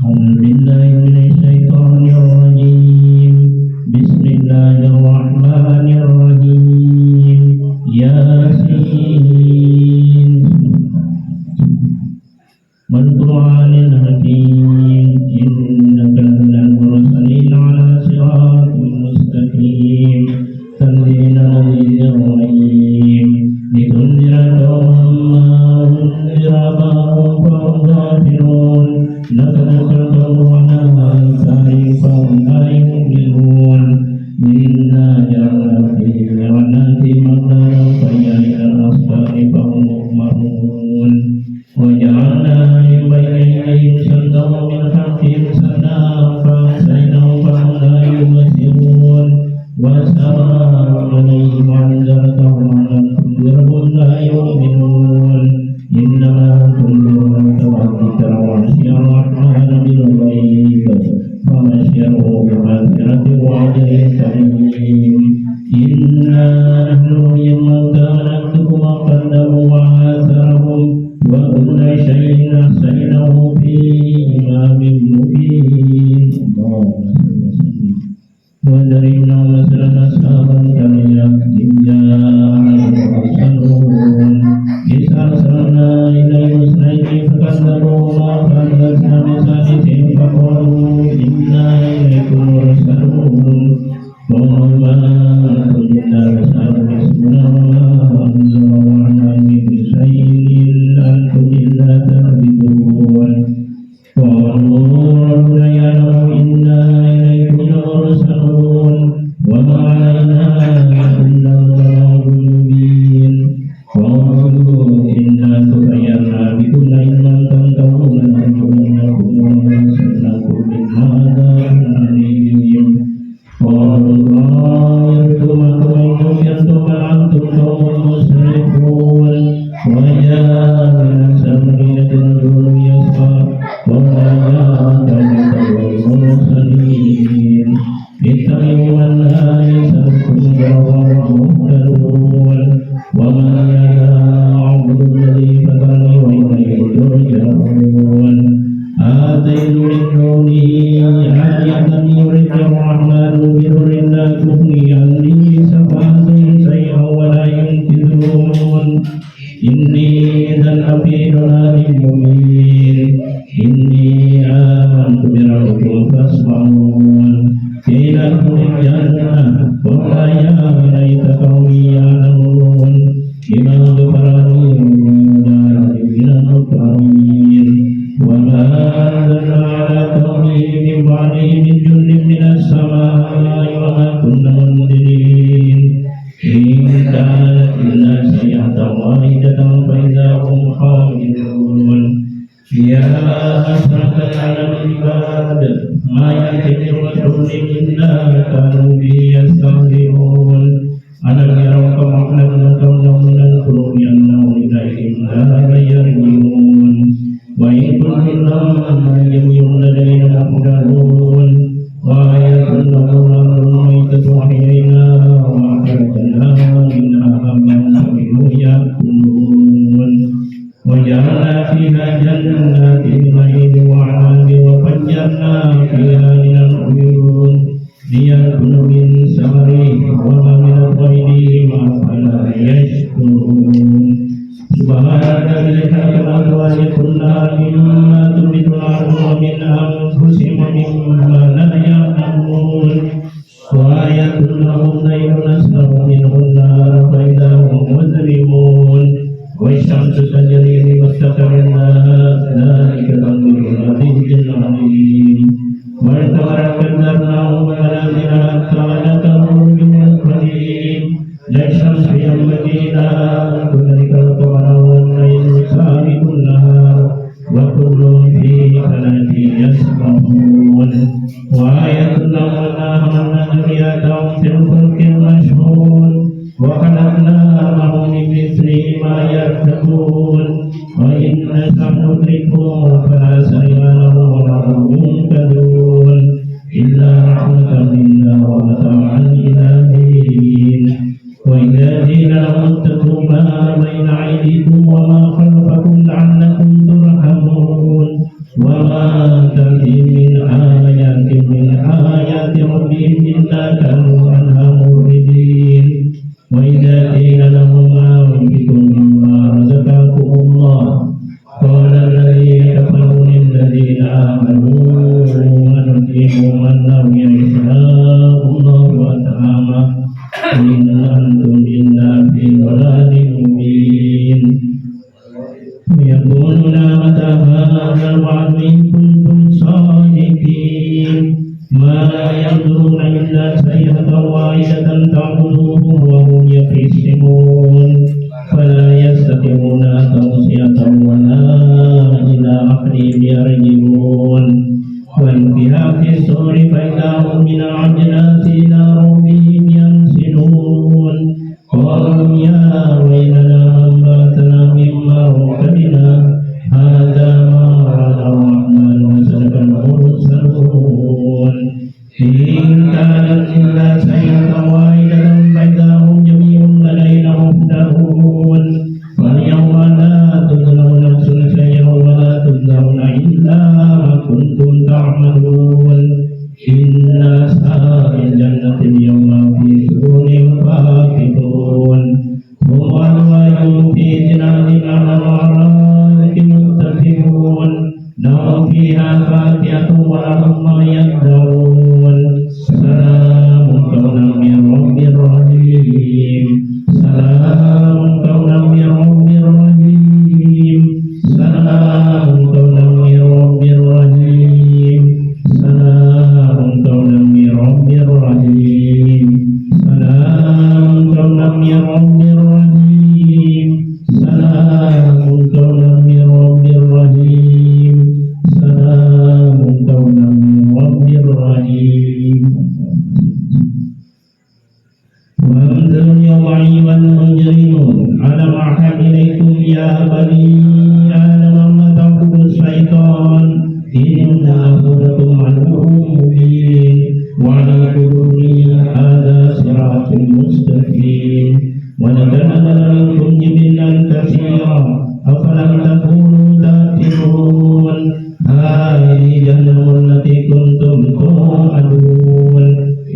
أعوذ بالله من الشيطان الرجيم بسم الله الرحمن الرحيم ياسين والقرآن الحكيم إنك لمن المرسلين على صراط مستقيم تنزيل العزيز الرحيم لتنذر قوما أنذر آباءهم فهم غافلون لقد كفروا على آثارهم فهم لا يؤمنون إنا جعلنا في أعناقهم أغلالا فهي إلى الأذقان فهم مقمحون وجعلنا من بين أيديهم سدا ومن خلفهم سدا فأغشيناهم فهم لا يبصرون وسواء عليهم أنذرتهم أم لم تنذرهم لا يؤمنون إنما تنذر من اتبع الذكر وخشي الرحمن بالغيب فبشره بمغفرة وأجر كريم إنا نحن نحيي الموتى ونكتب ما قدموا وآثارهم وكل شيء أحصيناه في إمام مبين وضربنا مثلا أصحاب القرية إذ جاءهم المرسلون إذ أرسلنا إليهم اثنين فكذبوهما فأزلفنا بثالث فقالوا إنا إليكم مرسلون قالوا ما أنتم إلا بشر مثلنا وما أنزل الرحمن من شيء إن أنتم إلا تكذبون قالوا ربنا يعلم إنا إليكم لمرسلون وما علينا إلا البلاغ المبين قالوا إنا تطيرنا بكم لئن لم تنتهوا لنرجمنكم ولنمسكنكم من عذاب أليم قالوا طائركم معكم إن ذكرتم بل أنتم قوم مسرفون وجاء من أقصى المدينة رجل يسعى قال المرسلين اتقوا من لا يسألكم أجرا مهتدون وما أعبد الذي فطرني وإليه ترجعون آتيت من دونه آية يرد الرحمن بضر لا تغني عني شفاعتهم شيئا ولا ينقذون إني إذا لفي ضلال مبين إني آمنت بربكم فاسمعون قيل ادخل الجنة قال يا ليت قومي يعلمون بما غفر لي من المكرمين وما أنزلنا على قومه من بعده من جند من السماء وما كنا منزلين إن كانت إلا صيحة واحدة فإذا هم خامدون يا حسرة على العباد ما يأتي الرسول إلا كانوا به يستهزئون ألم يروا كما أهلكنا قبلهم من القرون أنهم إليهم لا يرجعون وإن كنتم لما يميلون لدينا محضرون وآية لهم الأرض الميتة أحييناها وأخرجنا منها حبا فمنه يأكلون وجعلنا فيها جنات نخيل وأعناب وفجرنا فيها من العيون ليأكلوا من ثمره وما من الطير فلا يشكرون سبحانك الذي خلق الأزواج كلها مما تنبت الأرض ومن أنفسهم ومما لا يعلمون وآية لهم ليل نسلخ منه النار فإذا هم مظلمون والشمس تجري لمستقر لها ذلك تقدير العزيز العليم والقمر قدرناه منازل حتى عدته بالمقدير لا الشمس ينبغي لها أن تدرك القمر والليل سابق النهار وكل في فلك يسبحون وآية لهم أنها حملنا ذريتهم في الفلك المشحون وخلقنا معهم من مثله ما يركبون وإن نشأ ندركهم فلا سير لهم ولا هم يهتدون إلا رحمة منا ومتاعا إلى حين وإذا قيل لهم اتقوا ما بين أيديكم وما خلفكم لعلكم ترحمون وما وما تأتيهم من آيات ربهم إلا كانوا عنها معرضين وإذا قيل لهم أنفقوا مما رزقكم الله قال الذين كفروا للذين آمنوا أنطعم من لو يشاء الله أطعمه إن أنتم إلا في ضلال مبين يقولون متى هذا الوعد إن كنتم صادقين ما ينظرون إلا صيحة واحدة تعبدوهم وهم يخصمون فلا يستطيعون توصية ولا إلى عقلهم يرجعون وانفها في السور فإذا هم من العجلات إلى ربهم ينسلون قالوا يا ويلنا أنباتنا من مرقدنا هذا ما وعد الرحمن وصدق المرسلون إن كانت إلا صيحة واحدة فإذا هم جميع لدينا محضرون فاليوم لا تظلمون نفس شيئا ولا تجزون إلا ما كنتم تعملون إن أصحاب الجنة اليوم في سرور فاكهون هم أزواج في جنان على الأرائك متكئون لهم فيها فاكهة ولهم ما يدعون سلام قولا من رب رحيم سلام قولا من رب رحيم سلام قولا من رب رحيم سلام قولا من رب رحيم سلام قولا من رب رحيم سلام قولا من رب رحيم سلام قولا من رب رحيم وانزلوا اليوم أيها المجرمون ألم أعهد إليكم يا بني آدم لا تعبدوا الشيطان إنه لكم عدو مبين وأن اعبدوني هذا صراط مستقيم ونزل منكم جبلا كثيرا أفلم تكونوا تأكلون هذه جهنم التي كنتم توعدون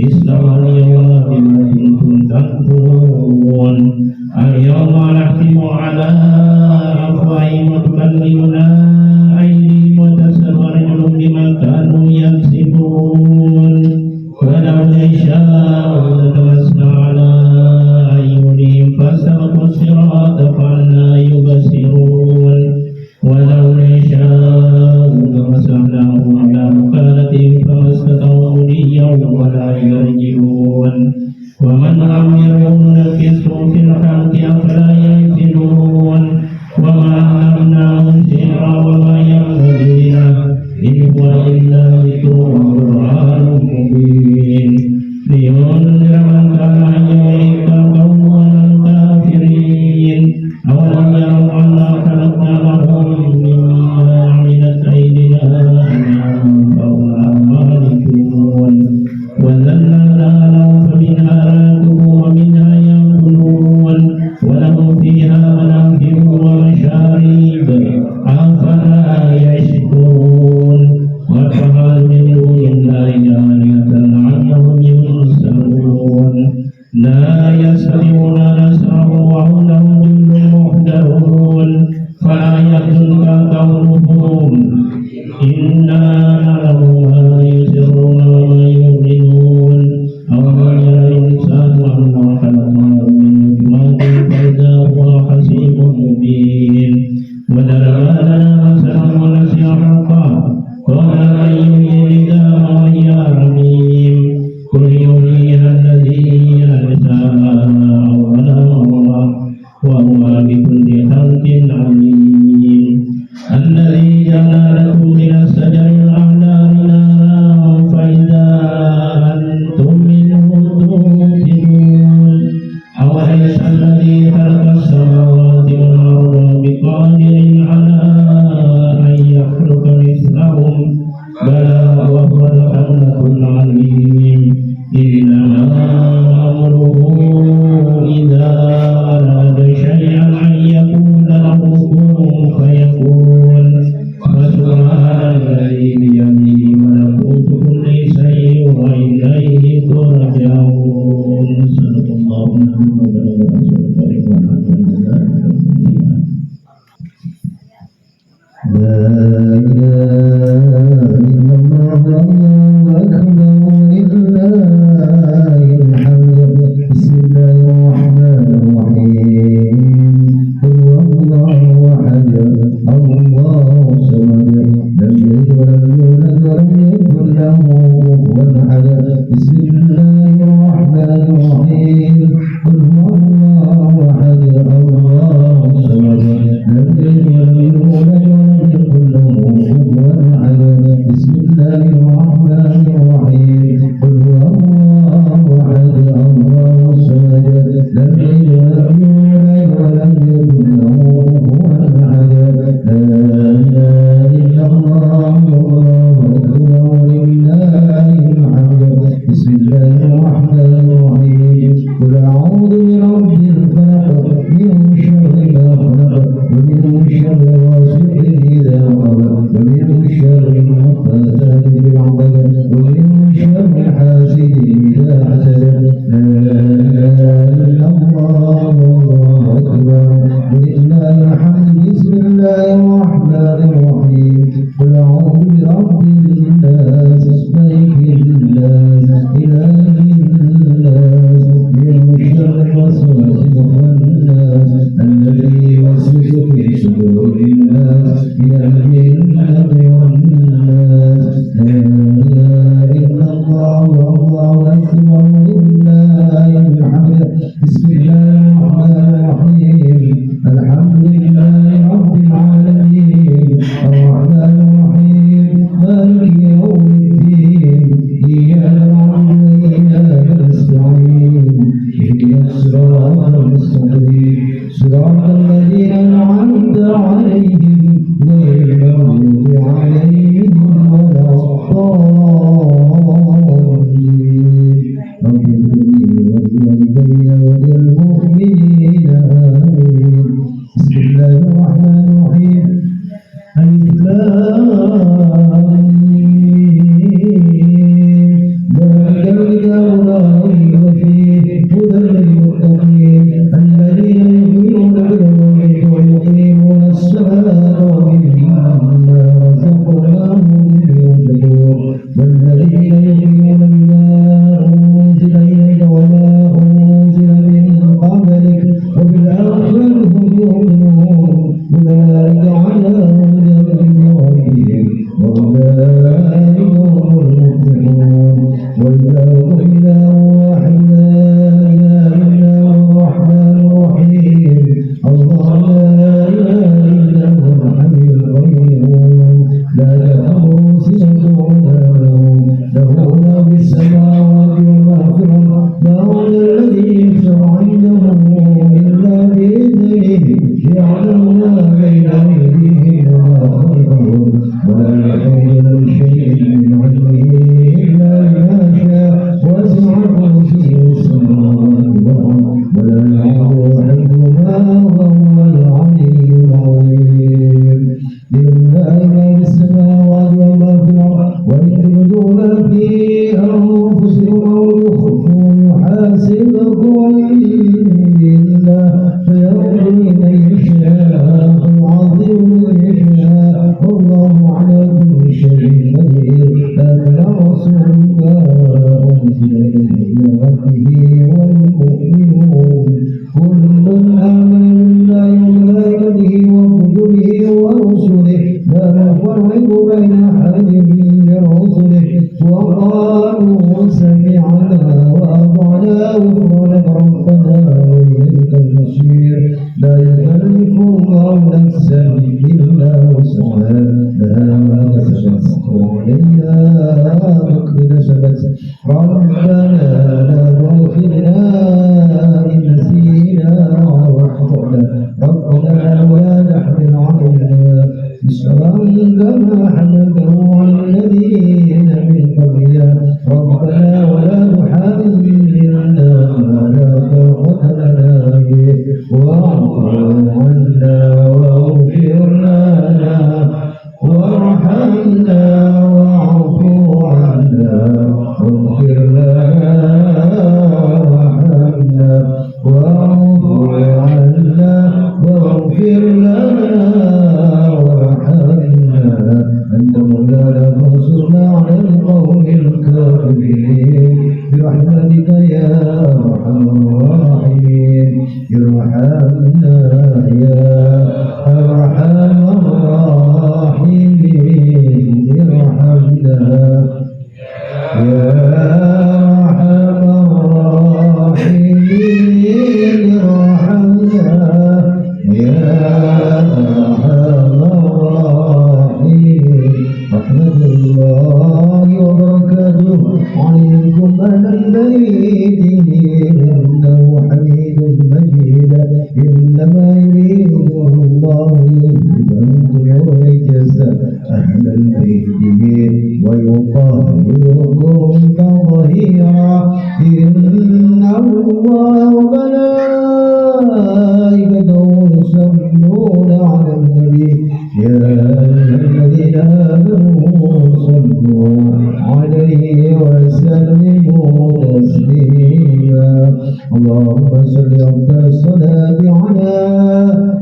اصلوها اليوم بما كنتم تكفرون اليوم نختم على أفواههم وتكلمنا أيديهم وتشهد أرجلهم بما كانوا يكسبون ولو نشاء لطمسنا على أعينهم فاستبقوا الصراط فأنى يبصرون ولو نشاء لمسحناهم على مكانتهم فما استطاعوا مضيا ولا يرجعون ومن أمره نكسه في الخلق أفلا يعقلون وما علمناهم شعرا وما ينبغي له إن هو إلا ذكر وقرآن مبين لينذر من كان حيا ويحذر الكافرين أولم يروا أنا خلقنا لهم مما عملت أيدينا أنعاما فهم مالكون وذللنا لهم فمنها راكبون ومنها يأكلون ولهم فيها منافع ومشارب أفلا يشكرون واتخذوا من دون الله آلهة لعلهم ينصرون لا يستطيعون نصرهم وهم لهم جند محضرون فلا يحزنك قولهم إنا نعلم ما يسرون وما يعلنون أولم يرى الإنسان أنا خلقناه من نطفة فإذا هو خصيم مبين وضرب لنا مثلا ونسي خلقه قال من يحيي العظام وهي رميم قل يحييها الذي أنشأها أول مرة وهو بكل خلق عليم الذي جعل لكم من الشجر هم المفلحون وإلهكم إله واحد لا إله إلا هو الرحمن الرحيم الله لا إله إلا هو الحي القيوم لا تأخذه سنة ولا نوم له ما في السماوات وما في الأرض ما هو الذي يشفع عنده إلا بإذنه يعلم ما بين أيديهم وما خلفهم ولا يحيطون بشيء من علمه إلا بما شاء وسع كرسيه السماوات والأرض ولا يعوده حفظهما وهو العلي العظيم لله ما في السماوات وما في الأرض وإن تبدوا ما في أنفسكم أو تخفوا يحاسبكم بالله فيغفر لمن يشاء ويعذب من يشاء والله على كل شيء قدير آمن الرسول ما أنزل إليه من ربه والمؤمنون كل آمن بالله وملائكته وكتبه ورسله لا نفرق بين أحد من رسله وقالوا سمعنا وأطعنا غفرانك ربنا وإليك المصير لا يكلف الله نفسا إلا وسعها لها ما كسبت وعليها ما اكتسبت ربنا لا تؤاخذنا إن نسينا وأخطأنا ربنا ولا تحمل علينا إصرا كما حملته على الذين من قبلنا ربنا ولا تحملنا ما لا طاقة لنا به واعف عنا واغفر لنا وارحمنا واعف عنا واغفر لنا وارحمنا واعف عنا واغفر لنا أنت مولانا فانصرنا على القوم الكافرين برحمتك يا أرحم الراحمين ارحمنا يا أرحم الراحمين ارحمنا يا أرحم الراحمين ارحمنا يا رحمة الله وبركاته عليكم أهل البيت إنه حميد مجيد إنما يريد الله يذهب عنكم الرجس أهل البيت ويطهركم تطهيرا إن الله وملائكته يصلون على النبي يا الذين آمنوا صلوا عليه وسلموا تسليما اللهم صل أفضل الصلاة على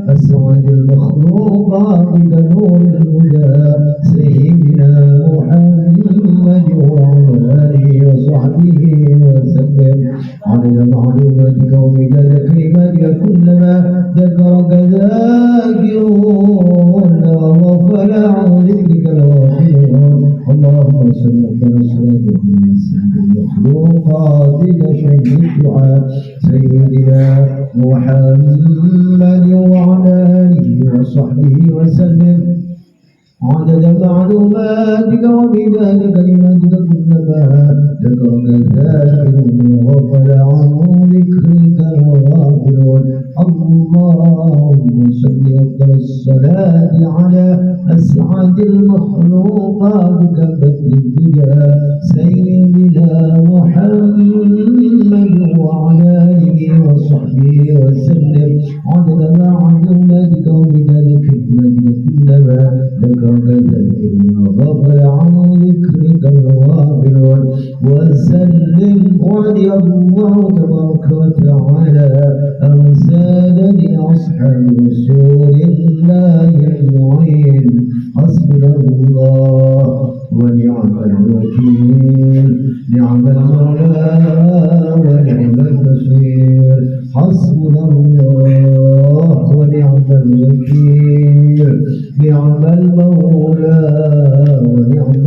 أسعد المخلوقات بنور الهدى سيدنا محمد وعلى آله وصحبه وسلم عدد معلوماتك ومداد كلماتك كلما ذكرك ذاكرون وغفل عن ذكرك الغافلون اللهم صل على الصلاة على سيد المخلوقات شيخ الدعاء سيدنا محمد وعلى آله وصحبه وسلم عدد معلوماتك ومداد كلماتك كلما ذكرك الذاكرون وغفل عن ذكرك الغافلون اللهم صل أفضل الصلاة على أسعد المخلوقات كبدر الدجى سيدنا محمد وعلى آله وصحبه وسلم عدد معلوماتك ومداد كلماتك كلما ذكرك الذاكرون وغفل عن ذكرك الغافلون وسلم رضي الله تبارك وتعالى عن سادة أصحاب رسول الله المعين حسبنا الله ونعم الوكيل نعم المولى ونعم النصير حسبنا الله ونعم الوكيل نعم المولى ونعم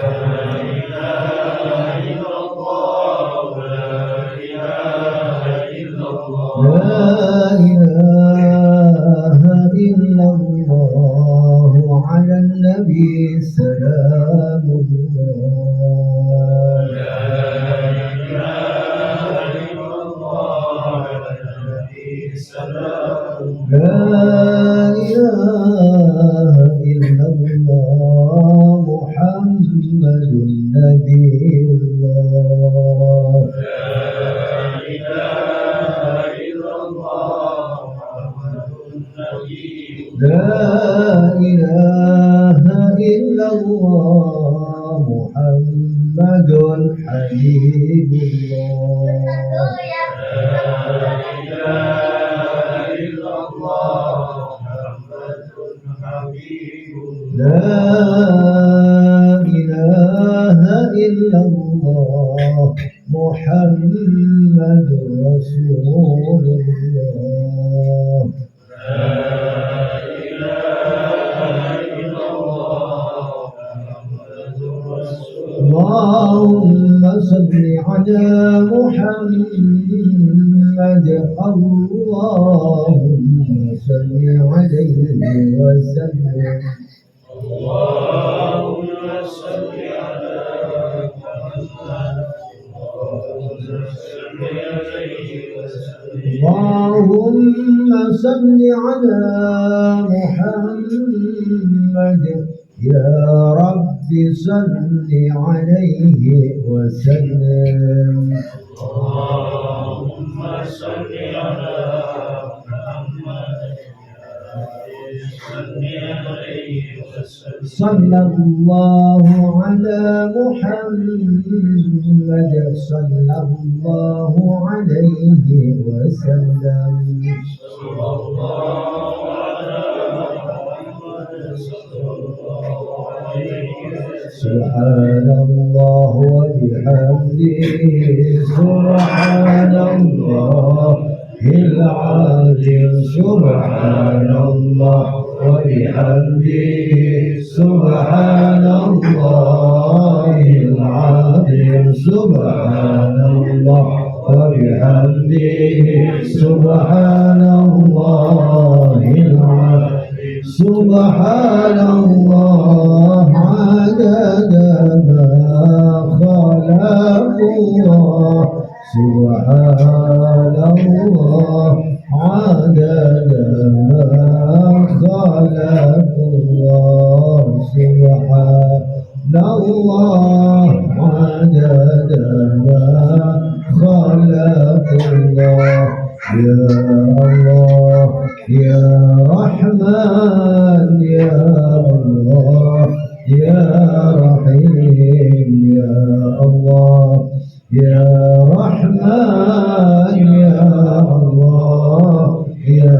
الله على النبي سلام الله لا إله إلا الله محمد نبي الله لا إله إلا الله محمد حبيب الله لا إله إلا الله محمد رسول الله اللهم صل على محمد اللهم صل عليه وسلم اللهم صل على اللهم صل على محمد يا رب صل عليه وسلم اللهم صل على محمد صلى الله على محمد صلى الله عليه وسلم صلى الله على محمد صلى الله عليه وسلم سبحان الله وبحمده سبحان الله العظيم سبحان الله وبحمده سبحان الله العظيم سبحان الله وبحمده سبحان الله العظيم سبحان الله عدد ما خلق الله سبحان الله عدد ما خلق الله سبحان الله عدد ما خلق الله يا الله يا رحمن يا الله يا رحيم يا الله يا رحمن يا الله يا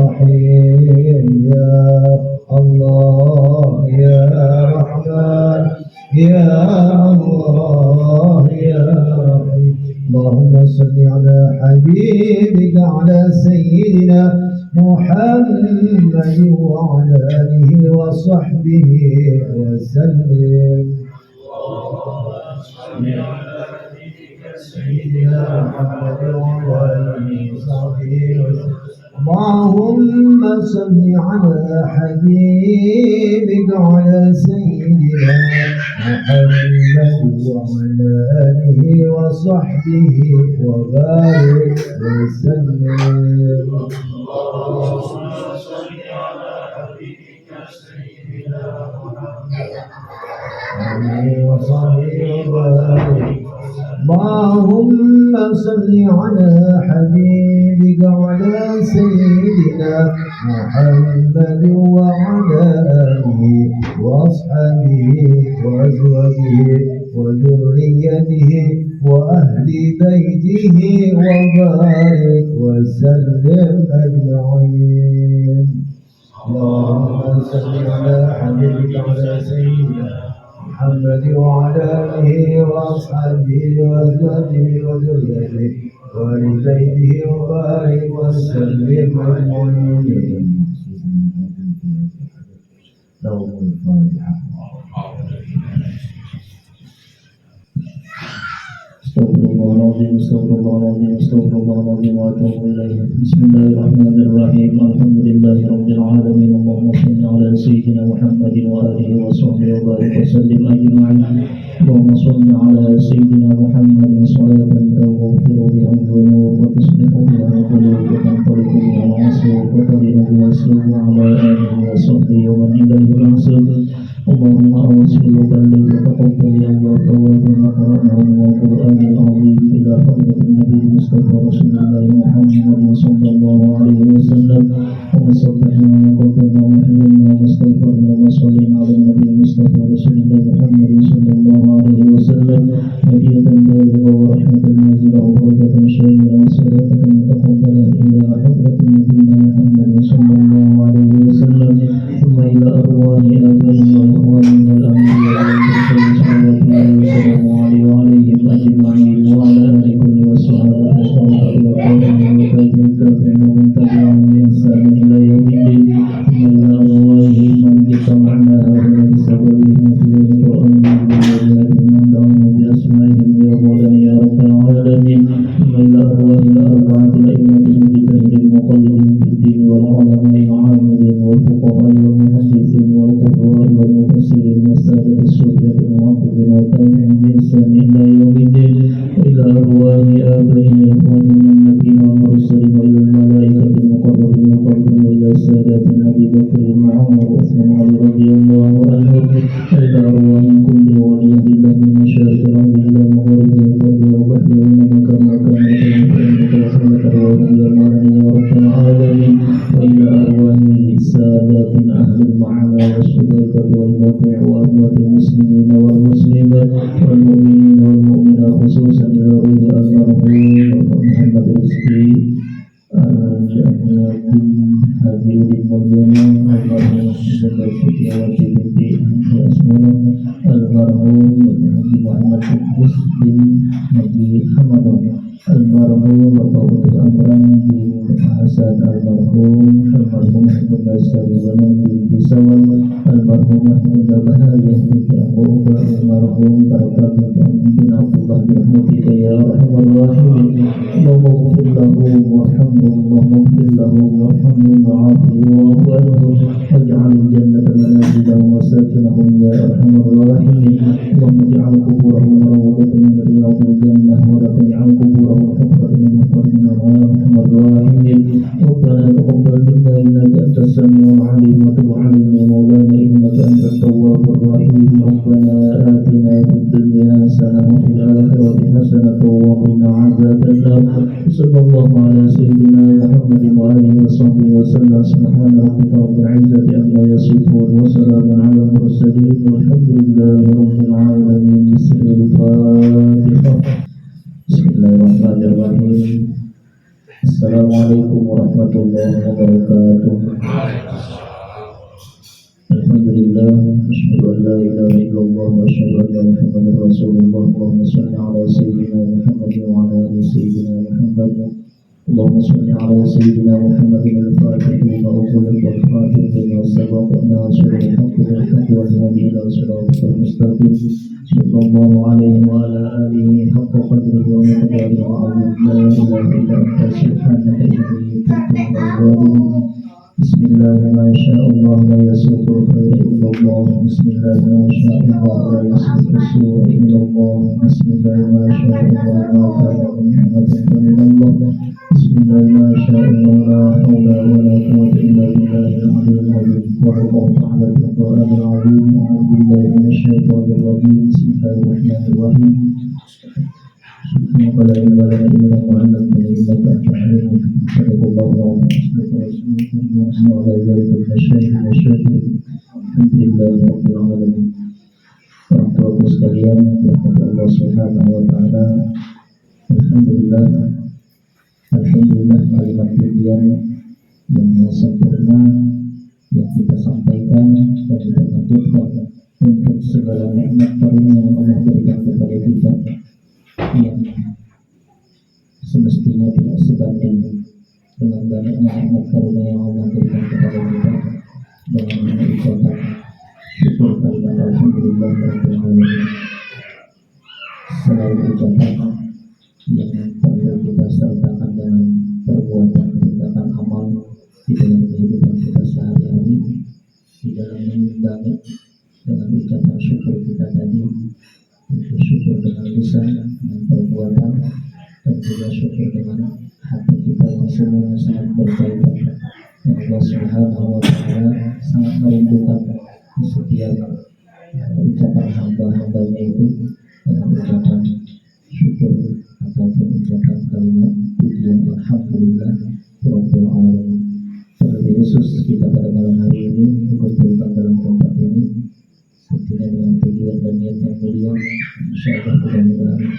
رحيم يا الله يا رحمن يا الله يا رحيم اللهم صل على حبيبك على سيدنا محمد وعلى آله وصحبه وسلم سيدنا محمد وعلى آله وصحبه وسلم اللهم صل على حبيبك على سيدنا محمد وعلى آله وصحبه وبارك وسلم اللهم صل على حبيبك سيدنا محمد وعلى آله وصحبه وبارك اللهم صل على حبيبك وعلى سيدنا محمد وعلى آله وأصحابه وأزواجه وذريته وأهل بيته وبارك وسلم أجمعين اللهم صل على حبيبك وعلى سيدنا محمد وعلى آله وأصحابه وأزواجه وذريته وآل بيته وبارك وسلم أجمعين. لهم الفاتحة. Astagfirullahaladzim, astagfirullahaladzim, astagfirullahaladzim wa atubu ilaih. Bismillahirrahmanirrahim. Alhamdulillahirabbil alamin. Allahumma shalli ala sayyidina Muhammadin wa alihi wa sahbihi wa barik wa sallim ajma'in. Allahumma shalli ala sayyidina Muhammadin salatan taghfiru biha dhunub wa tuslihu biha qulub wa tanqalibu biha al-'asr wa tadinu biha as-su'u ala alihi wa sahbihi wa man ilaihi al-ansur. Allahumma awsil wa balligh wa taqabbal ya Allah tawaddu qur'anahu min al-Qur'anil 'azim ila hadratin Nabi Mustafa Rasulullah Muhammadin sallallahu alaihi wasallam wa sabbahna wa qaddana wa halalna wa astaghfirna wa sallina ala Nabi Mustafa Rasulullah Muhammadin sallallahu alaihi wasallam hadiyatan baligha wa rahmatan nazila wa barakatan shamila wa sadaqatan mutaqabbalah ila hadratin Nabi Muhammadin sallallahu alaihi wasallam thumma ila arwahi abaina wa ikhwanina al-anbiya wal mursalin sallallahu alaihi wa ajma'in wa ala alihi kulli wa sahabati wa tabi'in wa tabi'in wa man tabi'ahum bi ihsan ila yaumiddin. Thumma ila arwahi man jama'na hadha bi sababihi fi al-Qur'an wa da'u bi asma'ihim ya mawlana ya rabbal alamin. Thumma ila arwahi al-arba'ati al-a'immatil mujtahidin muqallidin fid din wal ulama'i al-'amilin wal fuqaha'i wal muhaddithin wal qurra'i wal mufassirin was-sadat as-sufiyat al-mu'aqqidin wa tabi'in bi ihsan ila yaumiddin. Wa ila arwahi abaina ikhwanina an-nabiyyin wal mursalin wa ila al-malaikati al-muqarrabin wa ila sadatina Abi Bakr wa Umar wa Uthman wa Ali radhiyallahu anhum. Wa ila arwahi kulli waliyyin billah min masyayikh ila maghrib al-ardi wa bahri innaka makan ya rabbal alamin. Wa ila arwahi sadatin ahli al-ma'ala wa as-sadaqah wal baqi' wa amwat al-muslimin wal muslimat wal mu'minin wal mu'minat khususan ila ruhi al-marhum Muhammad Rizki al-Jamiyatin Hadirin Mulyana al-marhum Zainal Fityawati binti Asmuna al-marhum Haji Muhammad Idris bin Haji Hamadun al-marhum Bapak Utuh Amran bin Hasan al-marhum Bunda Sariwanan binti Sawan al-marhum Bunda Bahayah binti Abu Ubah al-marhum Karta bin Abdullah bin Rahmatika ya Rahman Rahim. Allahumma ghfir lahu warhamhu Allahumma ghfir lahu warhamhu wa'afihi wa'fu anhu waj'al jannata manazilahum wa sakinahum ya Arhamar Rahimin. Allahumma ij'al quburahum rawdatan min riyadil jannah wa la taj'al quburahum hufratan min hufarin nar ya Arhamar Rahimin. Rabbana taqabbal minna innaka antas samiul 'alim wa tub 'alaina ya maulana innaka antat tawwabur rahim. Rabbana atina fid dunya hasanah wa fil akhirati hasanah wa qina 'adzaban nar. Sallallahu ala sayyidina Muhammadin wa alihi wa sahbihi wa sallam. Subhana rabbika rabbil 'izzati amma yasifun wa salamun 'alal mursalin walhamdulillahi rabbil 'alamin. Al-Fatihah. Bismillahirrahmanirrahim. Assalamualaikum warahmatullahi wabarakatuh. Alhamdulillah, asyhadu an la ilaha illallah wa asyhadu anna Muhammadar Rasulullah. Allahumma shalli ala sayyidina Muhammad wa ala ali sayyidina Muhammad. Allahumma shalli ala sayyidina Muhammadin al-Fatih lima ughliqa wal khatimi lima sabaqa nasiril haqqi bil haqqi wal hadi ila siratal mustaqim. Sallallahu alaihi wa ala alihi haqqa qadrihi wa miqdarihi wa 'azim. La ilaha illa anta subhanaka inni kuntu minadh dhalimin. Bismillah ma sya'allah la yasuqul khaira illallah. Bismillah ma sya'allah la yasuqul su'a illallah. Bismillah ma sya'allah ma kana min ni'matin fa minallah. Bismillah ma sya'allah la hawla wa la quwwata illa billahil 'aliyyil 'azim. Wa Allahu ta'ala fil Qur'anil 'azim. A'udzu billahi minasy syaithanir rajim. Bismillahirrahmanirrahim. Subhanaka la ilma lana illa ma 'allamtana innaka antal 'alimul hakim. Sadaqallahu wa ala dzalika minasyaitonir rajim. Alhamdulillahi rabbil alamin. Orang tua sekalian, rahmat Allah Subhanahu wa taala. Alhamdulillah. Alhamdulillah kalimat pujian yang sempurna yang kita sampaikan dan kita tuntutkan untuk segala nikmat karunia yang Allah berikan kepada kita yang semestinya tidak sebanding dengan banyaknya nikmat karunia yang Allah berikan kepada kita. Dengan mengucapkan syukur kalimat alhamdulillah rabbil alamin. selain ucapan yang perlu kita sertakan dengan perbuatan, tindakan amal di dalam kehidupan kita sehari-hari, di dalam mengimbangi dengan ucapan syukur kita tadi, itu syukur dengan lisan, dengan perbuatan, dan juga syukur dengan hati kita yang semuanya sangat berkaitan. Yang Allah Subhanahu wa Ta'ala sangat merindukan di setiap ucapan hamba-hambanya itu dengan ucapan syukur ataupun ucapan kalimat pujian alhamdulillah rabbil alamin. Terlebih khusus kita pada malam hari ini dikumpulkan dalam tempat ini sepertinya dengan tujuan dan niat yang mulia, insyaallah mudah-mudahan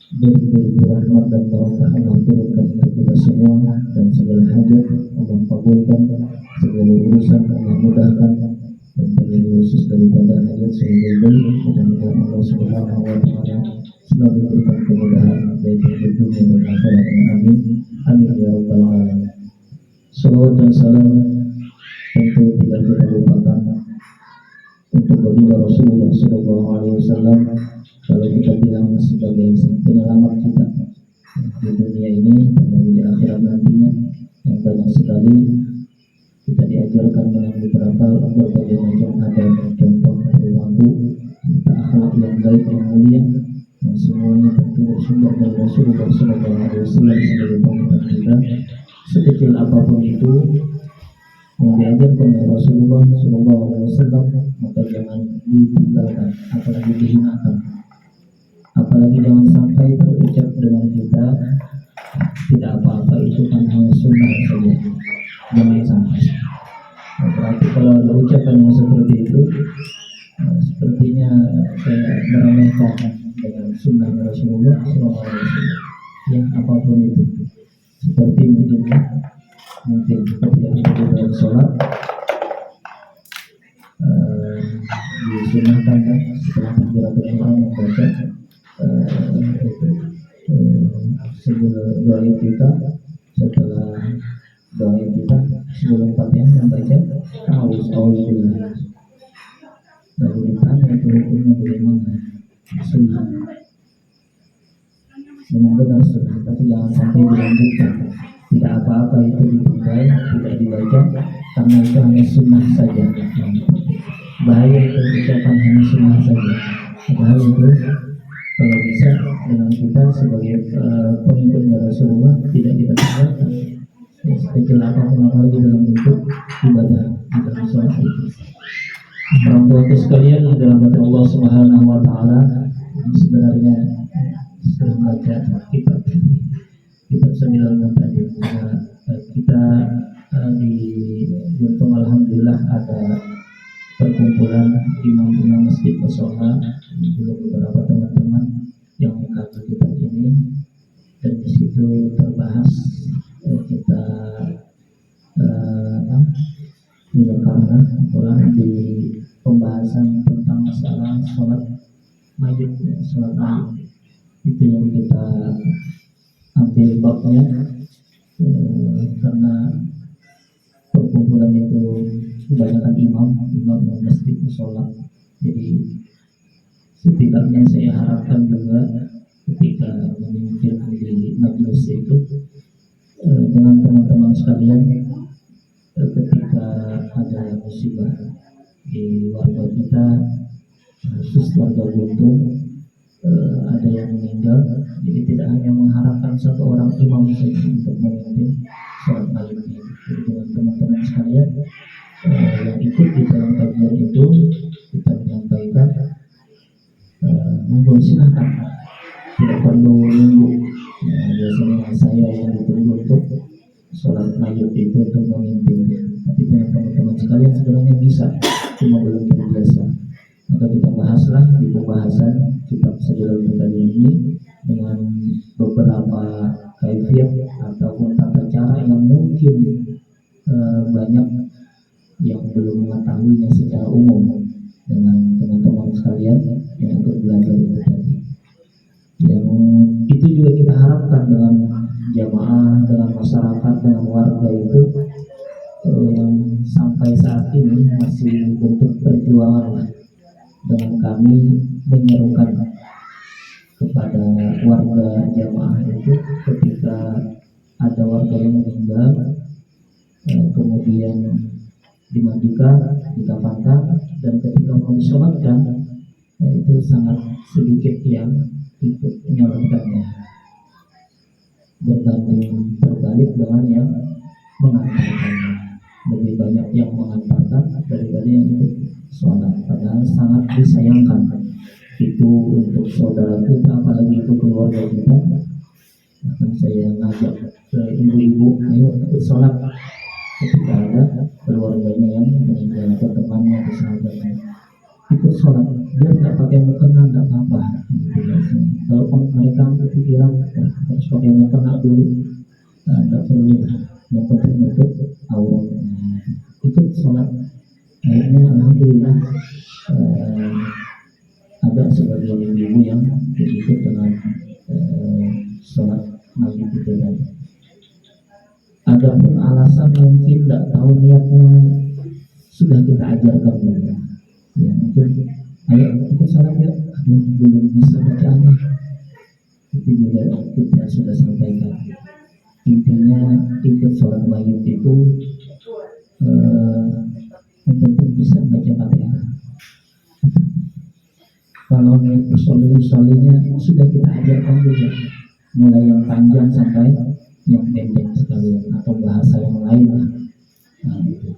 beribu-ribu rahmat dan barakah Allah turunkan untuk kita semua, dan segala hajat Allah kabulkan, segala urusan Allah mudahkan, dan terlebih khusus daripada hajat sebagai mudah-mudahan Allah Subhanahu wa Ta'ala selalu berikan kemudahan baik di dunia dan akhirat. Amin amin ya rabbal alamin. Salawat dan salam tentu tidak kita lupakan untuk baginda Rasulullah Sallallahu Alaihi Wasallam. Kalau kita bilang sebagai penyelamat kita di dunia ini dan di akhirat nantinya, yang banyak sekali kita diajarkan dengan berbagai macam adab, contoh perilaku, akhlak yang baik yang mulia, yang semuanya tentu bersumber dari Rasulullah Sallallahu Alaihi Wasallam sebagai panutan kita. Sekecil apapun itu yang diajarkan oleh Rasulullah Sallallahu Alaihi Wasallam, maka jangan ditinggalkan, apalagi dihinakan, apalagi jangan sampai terucap dengan kita tidak apa-apa, itu kan hanya sunnah saja, jangan sampai. Berarti kalau ada ucapan yang seperti itu, sepertinya kayak meremehkan dengan sunnah Rasulullah Sallallahu Alaihi Wasallam. Ya apapun itu, seperti mungkin ketika kita dalam sholat disunahkan kan setelah takbiratul ihram membaca sebelum doa kita, setelah doa kita sebelum Fatihah membaca auzubillah. Lalu ditanya itu hukumnya bagaimana? Sunnah, memang benar sunnah, tapi jangan sampai dilanjutkan. Tidak apa-apa itu ditinggal, tidak dibaca, karena itu hanya sunnah saja. Bahaya itu ucapan hanya sunnah saja. Bahaya itu kalau bisa dengan kita sebagai pengikutnya Rasulullah tidak kita tinggalkan. Sekecil apapun apalagi dalam bentuk ibadah di dalam sholat itu. Orang tua sekalian dalam hati Allah Subhanahu wa Ta'ala, sebenarnya sering baca kitab 9 tadi, kita di Guntung alhamdulillah ada perkumpulan imam-imam masjid musola, juga beberapa teman-teman yang mengkaji kitab ini, dan di situ terbahas kita karena di pembahasan tentang masalah sholat mayit, itu yang kita ambil babnya, karena perkumpulan itu kebanyakan imam masjid musola. Jadi setidaknya saya harapkan juga ketika memimpin di majelis itu dengan teman-teman sekalian, ketika ada musibah di warga kita, khusus warga Guntung, ada yang meninggal, jadi tidak hanya mengharapkan satu orang imam saja untuk memimpin sholat malam ini. Jadi dengan teman-teman sekalian yang ikut di dalam kajian itu, kita menyampaikan monggo silakan, tidak perlu nunggu. Biasanya saya yang ditunggu untuk sholat mayit itu untuk memimpinnya, tapi dengan teman-teman sekalian sebenarnya bisa, cuma belum terbiasa. Maka kita bahaslah di pembahasan kitab Sabilul Muhtadin ini dengan beberapa kaifiyah ataupun tata cara yang mungkin banyak yang belum mengetahuinya secara umum, dengan teman-teman sekalian yang ikut belajar itu tadi. Yang itu juga kita harapkan dengan jamaah, dengan masyarakat, dengan warga itu yang sampai saat ini masih bentuk perjuangan dengan kami menyerukan kepada warga jamaah itu ketika ada warga yang meninggal, kemudian dimandikan, dikafankan, dan ketika mau disolatkan itu sangat sedikit yang ikut menyolatkannya berbanding terbalik dengan yang mengantarkannya. Lebih banyak yang mengantarkan daripada yang ikut sholat, padahal sangat disayangkan itu untuk saudara kita, apalagi itu keluarga kita. Bahkan saya ngajak ke ibu-ibu, ayo ikut sholat ketika ada keluarganya yang meninggal, atau temannya, atau sahabatnya, ikut sholat. Dia nggak pakai mukena, nggak apa-apa. Kalau mereka berpikiran harus pakai mukena dulu, nggak perlu, yang penting untuk auratnya. Ikut sholat. Akhirnya alhamdulillah ada sebagian ibu yang ikut dengan sholat mayit itu tadi. Adapun alasan mungkin tidak tahu niatnya, sudah kita ajarkan juga. Ya, mungkin ayo ikut sholat ya, belum bisa bacaan, itu juga kita sudah sampaikan. Intinya ikut sholat mayit itu yang penting bisa baca Fatihah. Kalau usul-usulnya sudah kita ajarkan juga, mulai yang panjang sampai yang pendek sekalian, atau bahasa yang lain lah. Nah, itu.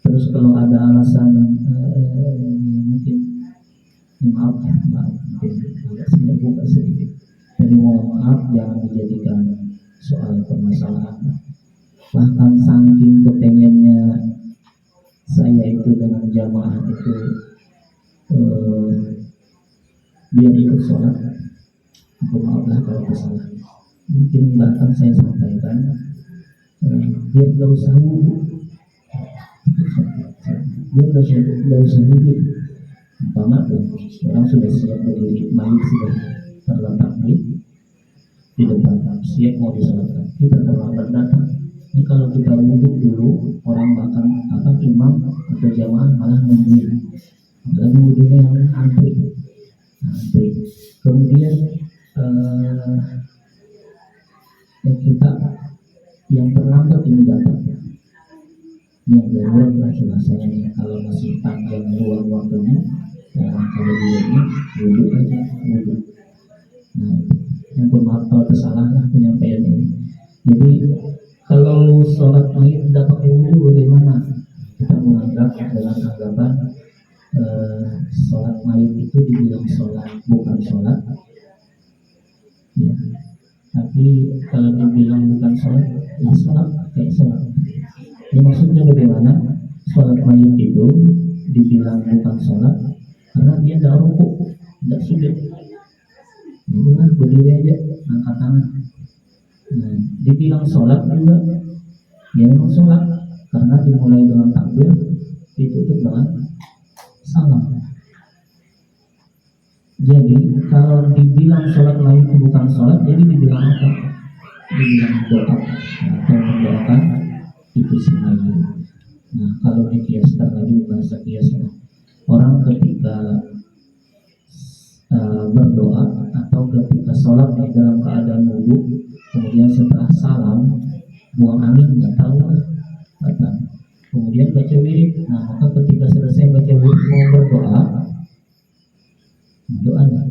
Terus kalau ada alasan mungkin maaf mungkin agak saya buka sedikit. Jadi mohon maaf, jangan dijadikan soal permasalahan. Bahkan saking kepengennya saya itu dengan jamaah itu biar ikut sholat, aku maaflah kalau salah. Mungkin bahkan saya sampaikan biar gak usah wudhu, biar gak usah wudhu. Umpama tuh orang sudah siap berdiri, mayit sudah terletak di depan, siap mau disolatkan, kita terlambat datang. Ini kalau kita wudhu dulu, orang makan imam atau jamaah malah nungguin, apalagi wudhunya yang antri. Kemudian kita yang terlambat ini datang, yang darurat lah bahasanya nih. Kalau masih panjang luang waktunya, ya kalau dulunya wudhu aja, wudhu. Nah itu, yang pun maaf kalau tersalah lah penyampaian ini. Jadi kalau sholat mayit tidak pakai wudhu bagaimana? Kita menganggap dalam anggapan sholat mayit itu dibilang sholat, bukan sholat ya. Tapi kalau dibilang bukan sholat, ya sholat kayak sholat. Ini maksudnya bagaimana? Sholat mayit itu dibilang bukan sholat karena dia tidak rukuk, tidak sujud. Itulah berdiri aja, angkat tangan. Nah, dibilang sholat juga, ya memang sholat karena dimulai dengan takbir, ditutup dengan salam. Jadi kalau dibilang sholat mayit bukan sholat, jadi dibilang apa? Dibilang doa atau mendoakan itu si mayit. Nah kalau dikiaskan lagi bahasa kiasnya, orang ketika berdoa atau ketika sholat di dalam keadaan wudhu, kemudian setelah salam buang angin, nggak tahu apa, kemudian baca wirid. Nah maka ketika selesai baca wirid mau berdoa, doanya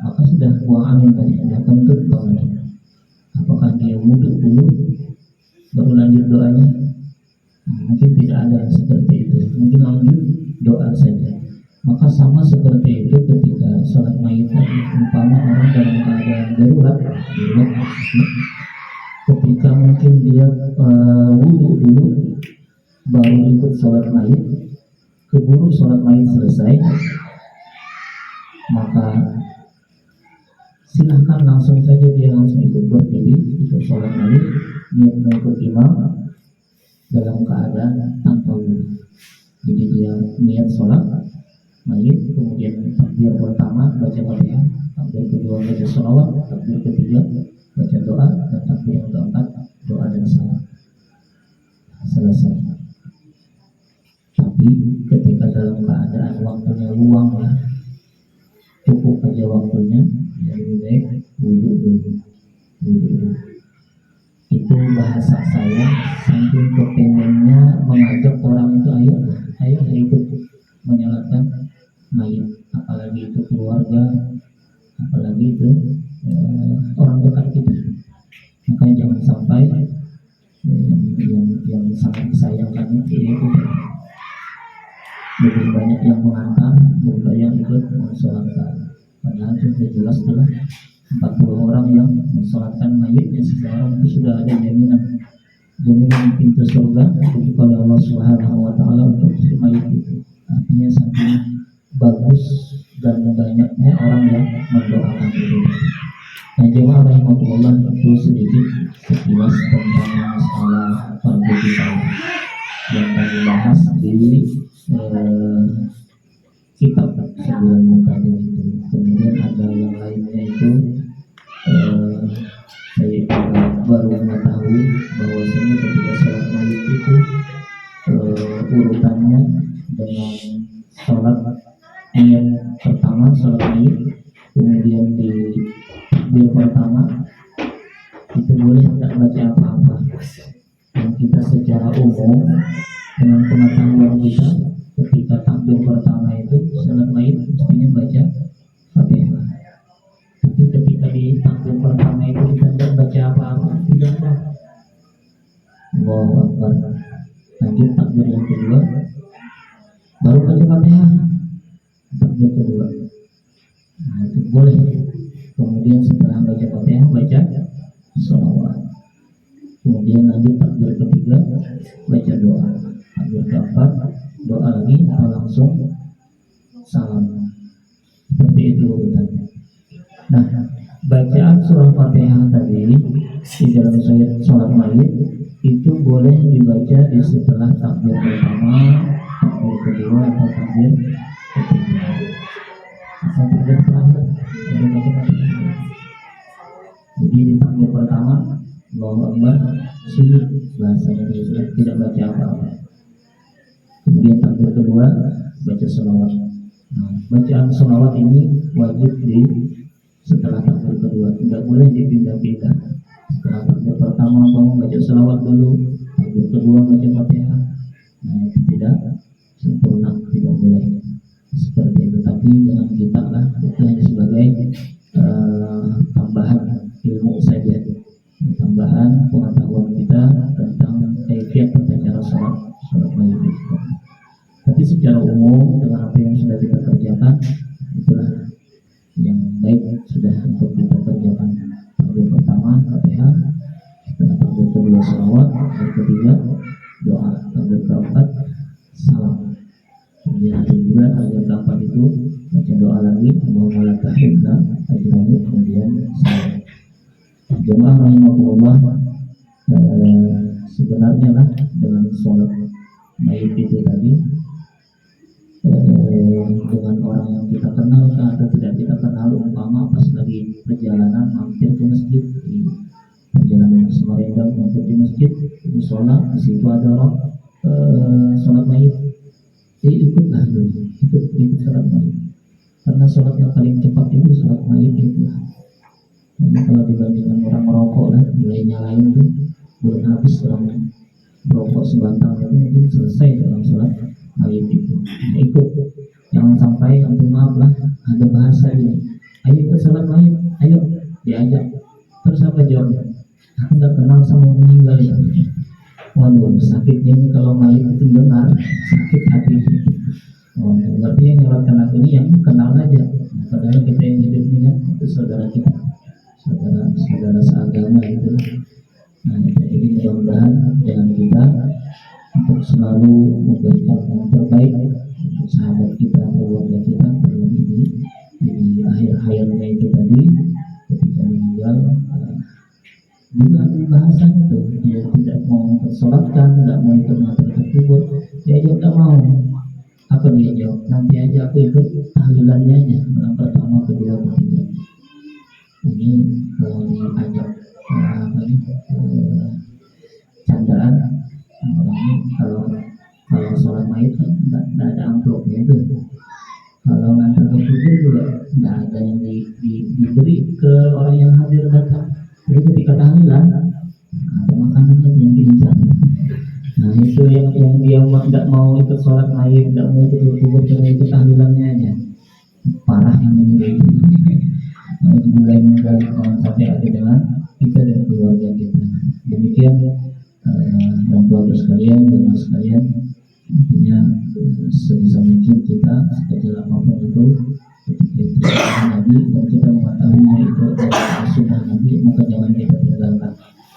maka sudah buang angin tadi, sudah kentut doanya. Apakah dia wudhu dulu baru lanjut doanya? Mungkin tidak ada yang seperti itu, mungkin lanjut doa saja. Maka sama seperti itu ketika sholat mayit tadi, umpama orang dalam keadaan darurat, ketika mungkin dia wudhu dulu baru ikut sholat mayit, keburu sholat mayit selesai, maka silahkan langsung saja dia langsung ikut berdiri, ikut sholat mayit, niat mengikut imam dalam keadaan tanpa wudhu. Jadi dia niat sholat mayit, kemudian takbir pertama baca Fatihah, takbir kedua baca sholawat, takbir ketiga baca doa, dan takbir yang keempat doa dan salam. Selesai. Tapi ketika dalam keadaan waktunya luang ya, cukup aja waktunya, ya lebih baik wudhu dulu. Itu bahasa saya, saking kepengennya mengajak orang itu, ayo ikut menyolatkan mayit, apalagi itu keluarga, apalagi itu orang dekat kita. Makanya jangan sampai yang sangat disayangkan itu lebih banyak yang mengantar, lebih banyak yang ikut mensolatkan. Padahal sudah jelas telah 40 orang yang mensolatkan mayitnya seseorang itu sudah ada jaminan pintu surga oleh Allah Subhanahu wa taala untuk si mayit itu. Artinya saking bagus dan banyaknya orang yang mendoakan itu. Nah, jemaah rahimahullah, itu sedikit sekilas tentang masalah fardu kifayah yang kami bahas di kitab 9 tadi itu. Kemudian ada yang lainnya itu saya baru mengetahui bahwasanya ketika sholat mayit itu urutannya dengan sholat ayat pertama sholat mayit, kemudian di takbir pertama itu boleh tidak baca apa-apa. Dan kita secara umum dengan pengetahuan kita, ketika takbir pertama itu sholat mayit mestinya baca Fatihah. Tapi ketika di takbir pertama itu kita tidak baca apa-apa, tidak apa. Allahu Akbar. Lanjut takbir yang kedua, baru baca Fatihah. Takbir kedua, nah itu boleh. Kemudian setelah baca Fatihah baca sholawat. Kemudian lanjut takbir ketiga, baca doa. Takbir keempat, doa lagi atau langsung salam. Seperti itu urutannya. Nah, bacaan surah Fatihah tadi di dalam sholat mayit itu boleh dibaca di setelah takbir pertama, takbir kedua atau takbir ketiga. Asal takbir terakhir boleh baca Fatihah. Jadi di takbir pertama Allahu Akbar, sujud bahasanya sudah tidak baca apa-apa. Kemudian takbir kedua baca sholawat. Nah, bacaan sholawat ini wajib di setelah takbir kedua, tidak boleh dipindah-pindah. Setelah takbir pertama kamu baca sholawat dulu, takbir kedua baca Fatihah. Nah, itu tidak sempurna, tidak boleh seperti itu. Tapi dengan kita lah, itu hanya sebagai tambahan ilmu saja, tambahan pengetahuan kita tentang kaifiat tata cara sholat mayit itu. Tapi secara umum dengan apa yang sudah kita kerjakan, itulah yang baik sudah untuk kita kerjakan. Takbir pertama Fatihah, setelah takbir kedua sholawat, takbir ketiga doa, takbir keempat salam. Kemudian juga takbir keempat itu baca doa lagi, Allahumma la tahrimna ajrahu, kemudian salam. Jemaah rahimahullah, sebenarnya lah dengan sholat mayit itu tadi, dengan orang yang kita kenal atau tidak kita kenal, umpama pas lagi perjalanan mampir ke masjid, di perjalanan ke Samarinda mampir di masjid, itu sholat, di situ ada orang sholat mayit, jadi ikutlah dulu, ikut sholat mayit, karena sholat yang paling cepat itu sholat mayit itu. Ini kalau dibandingkan orang merokok lah, mulai nyalain tuh belum habis orang merokok sebatang itu mungkin selesai dalam sholat mayit itu. Nah, ikut, jangan sampai untuk maaf lah ada bahasa ini, ayo ke sholat mayit, ayo diajak, terus apa jawabnya? Aku nggak kenal sama yang meninggal ya. Waduh, sakitnya ini kalau mayit itu dengar, sakit hati. Oh, berarti yang nyolatkan aku ini yang kenal aja, padahal kita yang hidup ini kan itu saudara kita, saudara seagama itu. Nah, jadi mudah-mudahan dengan kita untuk selalu memberikan yang terbaik untuk sahabat kita, keluarga kita, terlebih di akhir hayatnya itu tadi ketika meninggal. Juga di bahasannya tuh, dia tidak mau tersolatkan, tidak mau ikut mengantar kubur, dia jawab tidak mau. Apa dia jawab? Nanti aja aku ikut tahlilannya aja, yang pertama, kedua, ketiga. Ini kalau diajak candaan orang ini, kalau sholat mayit kan tidak ada amplopnya itu, Kalau ngantar ke kubur juga nggak ada yang diberi ke orang yang hadir datang. Jadi ketika tahlilan ada makanannya yang diincar. Nah itu yang dia nggak mau ikut sholat Maid, nggak mau ikut kubur, cuma ikut tahlilannya aja. Parah ini. Mulai menggali sampai ada dengan kita dan keluarga kita. Demikian orang tua sekalian, jemaah sekalian, intinya sebisa mungkin kita sekecil apapun itu ketika itu sunnah Nabi dan kita mengetahui itu adalah sunnah Nabi, maka jangan kita tinggalkan.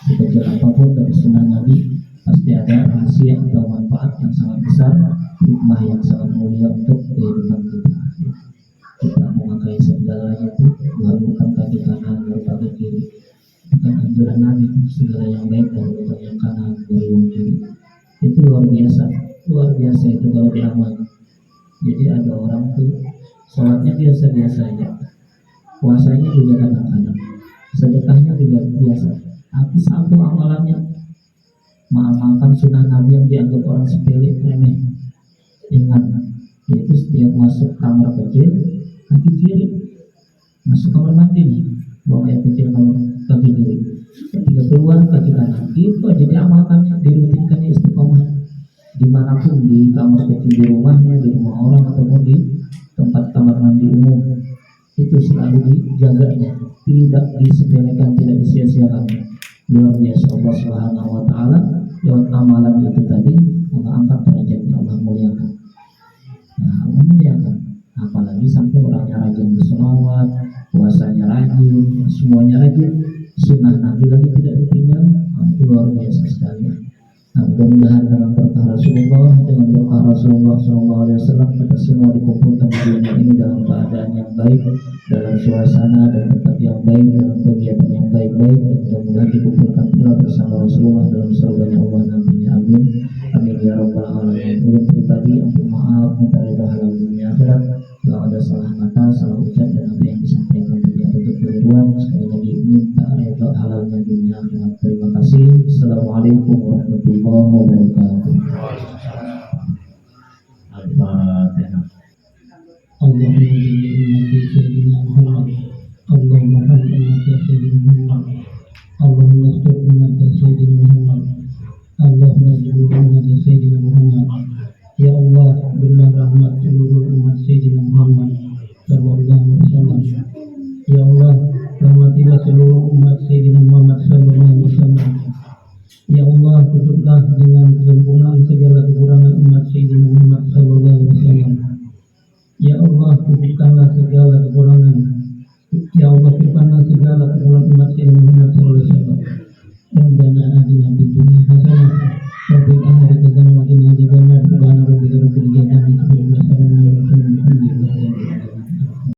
Sekecil apapun dari sunnah Nabi pasti ada rahasia atau manfaat yang sangat besar, hikmah yang sangat mulia untuk kehidupan kita. Kita memakai segalanya itu bukan kaki kanan baru kaki kiri, bukan anjuran Nabi segala yang baik dari yang kanan baru yang kiri. Itu luar biasa itu kalau diamalkan. Jadi ada orang tuh sholatnya biasa-biasa aja, puasanya juga kadang-kadang, sedekahnya juga biasa, tapi satu amalannya mengamalkan sunnah Nabi yang dianggap orang sepele remeh. Ingat, yaitu setiap masuk kamar kecil kaki kiri, masuk kamar mandi nih buang air kecil kaki kiri, ketika keluar kaki kanan. Itu aja diamalkannya, dirutinkannya istiqomah dimanapun, di kamar kecil di rumahnya, di rumah orang ataupun di tempat kamar mandi umum. Itu selalu dijaganya, tidak disepelekan, tidak disia-siakan. Luar biasa Allah Subhanahu wa Ta'ala lewat amalan itu tadi mengangkat derajatnya, Allah muliakan. Nah, Allah muliakan. Apalagi sampai orangnya rajin berselawat, puasanya rajin, semuanya rajin, sunnah Nabi lagi tidak ditinggal. Itu luar biasa sekali. Nah, mudah-mudahan dengan berkah Rasulullah, dengan berkah Rasulullah SAW, kita semua dikumpulkan di dunia ini dalam keadaan yang baik, dalam suasana dan tempat yang baik, dalam kegiatan yang baik-baik, dan mudah-mudahan dikumpulkan pula bersama Rasulullah dalam surganya Allah nantinya. Amin. Amin ya rabbal alamin. Ulun pribadi untuk maaf, minta ridha halal dunia akhirat. Kalau ada salah kata, salah ucap dan apa yang disampaikan tadi ada kekeliruan, sekali lagi minta ridha halalnya dunia akhirat. Terima kasih. Assalamualaikum warahmatullahi wabarakatuh. Al-Fatihah. Allahumma jalla ummati sayyidina Muhammad. Allahumma hamd ummati sayyidina Muhammad. Allahumma astur ummati sayyidina Muhammad. Allahumma jalla ummati sayyidina Muhammad. Ya Allah, berilah rahmat seluruh umat Sayyidina Muhammad sallallahu alaihi wasallam. Ya Allah, rahmatilah seluruh umat Sayyidina Muhammad sallallahu alaihi wasallam. Ya Allah, tutuplah dengan kesempurnaan segala kekurangan umat Sayyidina Muhammad sallallahu alaihi wasallam. Ya Allah, tutupkanlah segala kekurangan. Ya Allah, tutupkanlah segala kekurangan umat Sayyidina Muhammad sallallahu alaihi wasallam.